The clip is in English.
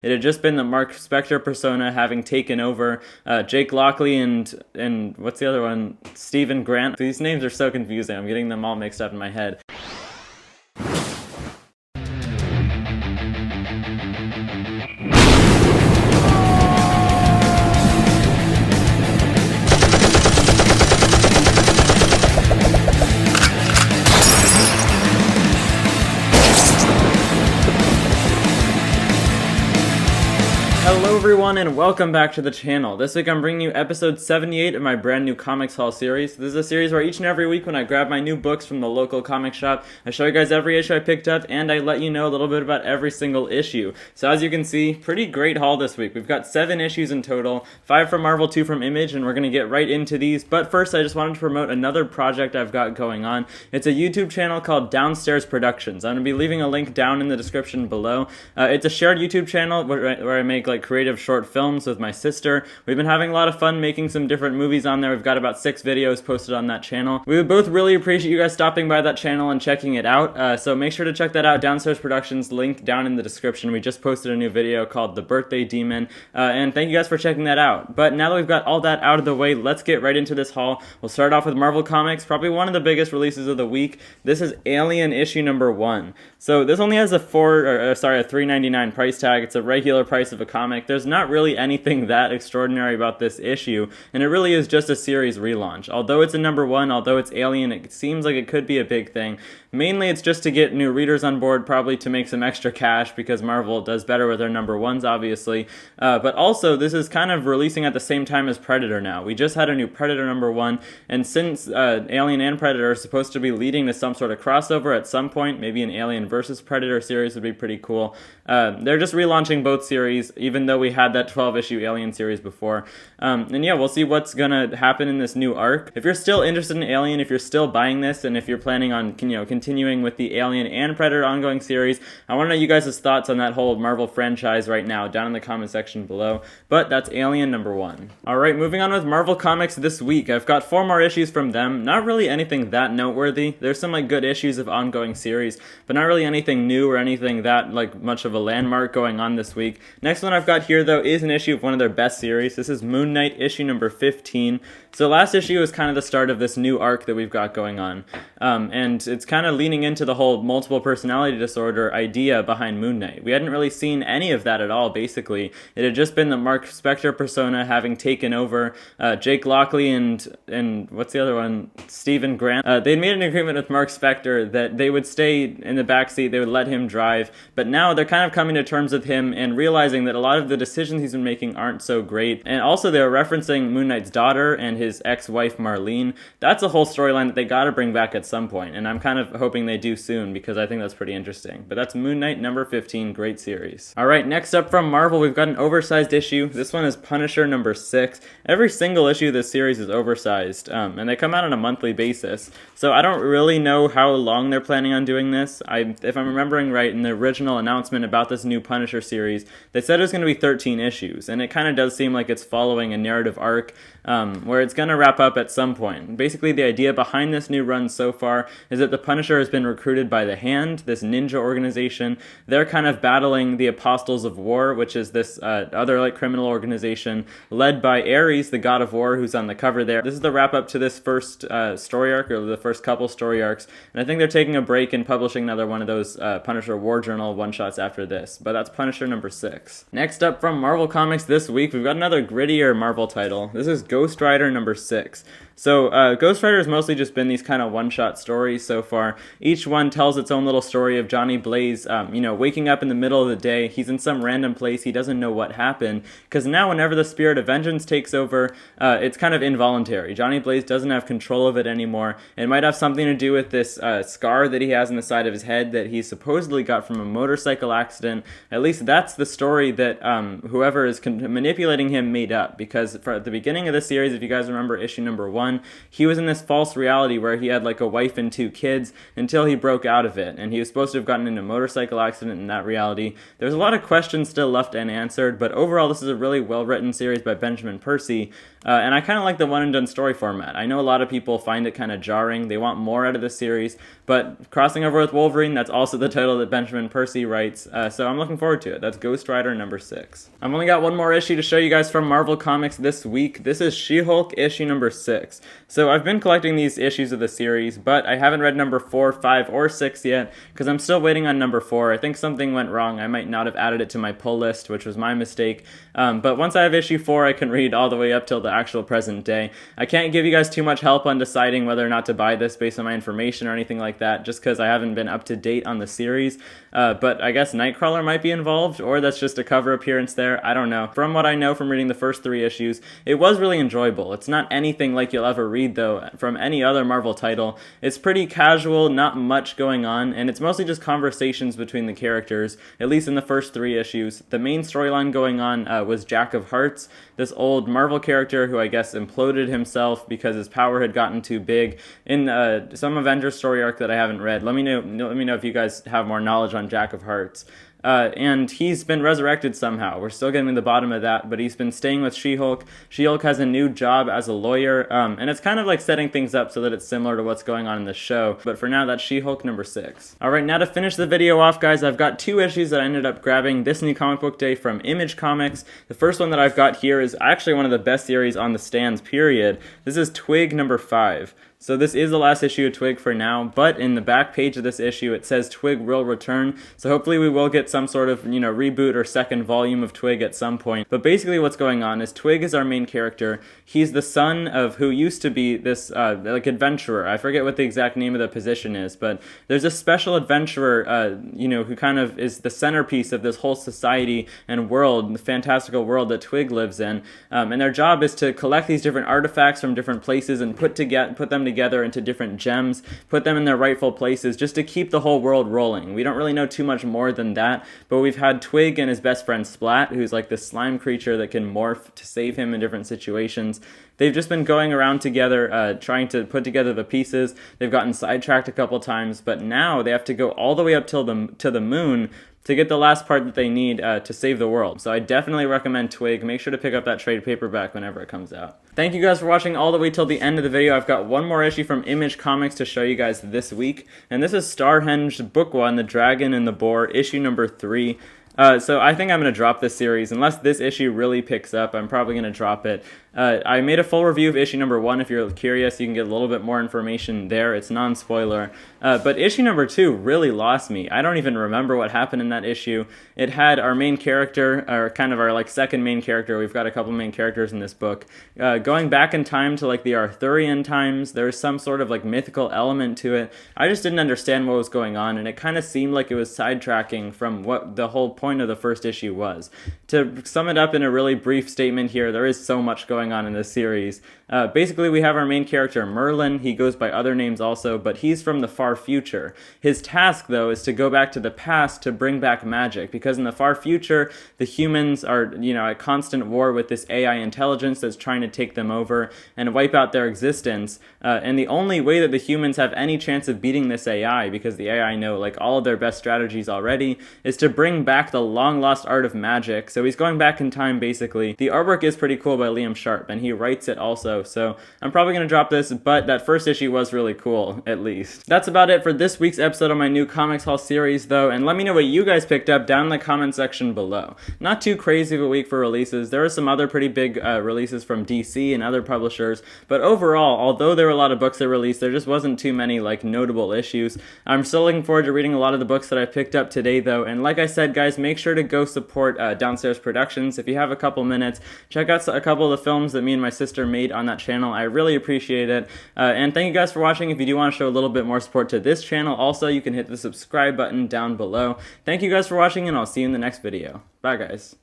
It had just been the Mark Spector persona having taken over Jake Lockley and what's the other one? Stephen Grant. These names are so confusing. I'm getting them all mixed up in my head. Hello everyone and welcome back to the channel. This week I'm bringing you episode 78 of my brand new Comics Haul series. This is a series where each and every week when I grab my new books from the local comic shop, I show you guys every issue I picked up and I let you know a little bit about every single issue. So as you can see, pretty great haul this week. We've got 7 issues in total, 5 from Marvel, 2 from Image, and we're going to get right into these. But first I just wanted to promote another project I've got going on. It's a YouTube channel called Downstairs Productions. I'm going to be leaving a link down in the description below. It's a shared YouTube channel where I make like creative short films with my sister. We've been having a lot of fun making some different movies on there. We've got about 6 videos posted on that channel. We would both really appreciate you guys stopping by that channel and checking it out. So make sure to check that out. Downstairs Productions, link down in the description. We just posted a new video called The Birthday Demon. And thank you guys for checking that out. But now that we've got all that out of the way, let's get right into this haul. We'll start off with Marvel Comics, probably one of the biggest releases of the week. This is Alien issue number 1. So this only has a $3.99 price tag. It's a regular price of a comic. There's not really anything that extraordinary about this issue, and it really is just a series relaunch. Although it's a number 1, although it's Alien, it seems like it could be a big thing. Mainly it's just to get new readers on board, probably to make some extra cash, because Marvel does better with their number 1s, obviously. But also, this is kind of releasing at the same time as Predator now. We just had a new Predator number 1, and since Alien and Predator are supposed to be leading to some sort of crossover at some point, maybe an Alien versus Predator series would be pretty cool. They're just relaunching both series, even though we had that 12-issue Alien series before. And yeah, we'll see what's gonna happen in this new arc. If you're still interested in Alien, if you're still buying this, and if you're planning on continuing with the Alien and Predator ongoing series, I want to know you guys' thoughts on that whole Marvel franchise right now down in the comment section below. But that's Alien number 1. Alright, moving on with Marvel Comics this week. I've got 4 more issues from them. Not really anything that noteworthy. There's some like good issues of ongoing series, but not really anything new or anything that like much of a landmark going on this week. Next one I've got here though is an issue of one of their best series. This is Moon Knight issue number 15. So last issue was kind of the start of this new arc that we've got going on. And it's kind of leaning into the whole multiple personality disorder idea behind Moon Knight. We hadn't really seen any of that at all, basically. It had just been the Mark Spector persona having taken over Jake Lockley and what's the other one? Stephen Grant. They'd made an agreement with Mark Spector that they would stay in the backseat, they would let him drive, but now they're kind of coming to terms with him and realizing that a lot of the decisions he's been making aren't so great. And also they were referencing Moon Knight's daughter and his ex-wife Marlene. That's a whole storyline that they gotta bring back at some point, and I'm kind of hoping they do soon because I think that's pretty interesting. But that's Moon Knight number 15, great series. Alright, next up from Marvel, we've got an oversized issue. This one is Punisher number 6. Every single issue of this series is oversized, and they come out on a monthly basis. So I don't really know how long they're planning on doing this. If I'm remembering right, in the original announcement about this new Punisher series, they said it was going to be 13 issues, and it kind of does seem like it's following a narrative arc where it's going to wrap up at some point. Basically, the idea behind this new run so far is that the Punisher has been recruited by the Hand, this ninja organization. They're kind of battling the Apostles of War, which is this other like criminal organization led by Ares, the god of war, who's on the cover there. This is the wrap up to this first story arc, or the first couple story arcs, and I think they're taking a break and publishing another one of those Punisher War Journal one-shots after this, but that's Punisher number 6. Next up from Marvel Comics this week, we've got another grittier Marvel title. This is Ghost Rider number 6. So Ghost Rider has mostly just been these kind of one-shot stories so far. Each one tells its own little story of Johnny Blaze, waking up in the middle of the day. He's in some random place. He doesn't know what happened, because now whenever the spirit of vengeance takes over, it's kind of involuntary. Johnny Blaze doesn't have control of it anymore. It might have something to do with this scar that he has on the side of his head that he supposedly got from a motorcycle accident. At least that's the story that whoever is manipulating him made up, because at the beginning of the series, if you guys remember issue number 1, he was in this false reality where he had like a wife and 2 kids, until he broke out of it, and he was supposed to have gotten in a motorcycle accident in that reality. There's a lot of questions still left unanswered, but overall this is a really well-written series by Benjamin Percy, and I kind of like the one-and-done story format. I know a lot of people find it kind of jarring. They want more out of the series, but crossing over with Wolverine, that's also the title that Benjamin Percy writes, so I'm looking forward to it. That's Ghost Rider number 6. I've only got one more issue to show you guys from Marvel Comics this week. This is She-Hulk issue number 6. So I've been collecting these issues of the series, but I haven't read number 4, 5, or 6 yet, because I'm still waiting on number 4. I think something went wrong. I might not have added it to my pull list, which was my mistake. But once I have issue 4, I can read all the way up till the actual present day. I can't give you guys too much help on deciding whether or not to buy this based on my information or anything like that, just because I haven't been up to date on the series. But I guess Nightcrawler might be involved, or that's just a cover appearance there. I don't know. From what I know from reading the first 3 issues, it was really enjoyable. It's not anything like you'll ever read, though, from any other Marvel title. It's pretty casual, not much going on, and it's mostly just conversations between the characters, at least in the first 3 issues. The main storyline going on was Jack of Hearts, this old Marvel character who I guess imploded himself because his power had gotten too big. In some Avengers story arc that I haven't read, let me know if you guys have more knowledge on Jack of Hearts. And he's been resurrected somehow. We're still getting to the bottom of that, but he's been staying with She-Hulk. She-Hulk has a new job as a lawyer, and it's kind of like setting things up so that it's similar to what's going on in the show. But for now, that's She-Hulk number 6. Alright, now to finish the video off, guys, I've got 2 issues that I ended up grabbing this new comic book day from Image Comics. The first one that I've got here is actually one of the best series on the stands, period. This is Twig number 5. So this is the last issue of Twig for now, but in the back page of this issue it says Twig will return, so hopefully we will get some sort of, reboot or second volume of Twig at some point. But basically what's going on is Twig is our main character. He's the son of who used to be this, adventurer. I forget what the exact name of the position is, but there's a special adventurer, who kind of is the centerpiece of this whole society and world, the fantastical world that Twig lives in, and their job is to collect these different artifacts from different places and put them together into different gems, put them in their rightful places, just to keep the whole world rolling. We don't really know too much more than that, but we've had Twig and his best friend Splat, who's like this slime creature that can morph to save him in different situations. They've just been going around together, trying to put together the pieces. They've gotten sidetracked a couple times, but now they have to go all the way up to the moon to get the last part that they need to save the world. So I definitely recommend Twig. Make sure to pick up that trade paperback whenever it comes out. Thank you guys for watching all the way till the end of the video. I've got one more issue from Image Comics to show you guys this week, and this is Starhenge Book 1, The Dragon and the Boar, issue number 3. So I think I'm going to drop this series. Unless this issue really picks up, I'm probably going to drop it. I made a full review of issue number 1. If you're curious, you can get a little bit more information there. It's non-spoiler. But issue number 2 really lost me. I don't even remember what happened in that issue. It had our main character, or kind of our second main character. We've got a couple main characters in this book. Going back in time to the Arthurian times, there was some sort of mythical element to it. I just didn't understand what was going on, and it kind of seemed like it was sidetracking from what the whole point of the first issue was. To sum it up in a really brief statement here, there is so much going on in this series. Basically, we have our main character, Merlin. He goes by other names also, but he's from the far future. His task, though, is to go back to the past to bring back magic, because in the far future, the humans are, at constant war with this AI intelligence that's trying to take them over and wipe out their existence. And the only way that the humans have any chance of beating this AI, because the AI know, all of their best strategies already, is to bring back the long-lost art of magic. So he's going back in time, basically. The artwork is pretty cool by Liam Sharp, and he writes it also, so I'm probably going to drop this, but that first issue was really cool, at least. That's about it for this week's episode of my new Comics Haul series, though, and let me know what you guys picked up down in the comment section below. Not too crazy of a week for releases. There were some other pretty big releases from DC and other publishers, but overall, although there were a lot of books that released, there just wasn't too many, notable issues. I'm still looking forward to reading a lot of the books that I picked up today, though, and like I said, guys, make sure to go support Downstairs Productions. If you have a couple minutes, check out a couple of the films that me and my sister made on that channel. I really appreciate it. And thank you guys for watching. If you do want to show a little bit more support to this channel, also you can hit the subscribe button down below. Thank you guys for watching, and I'll see you in the next video. Bye, guys.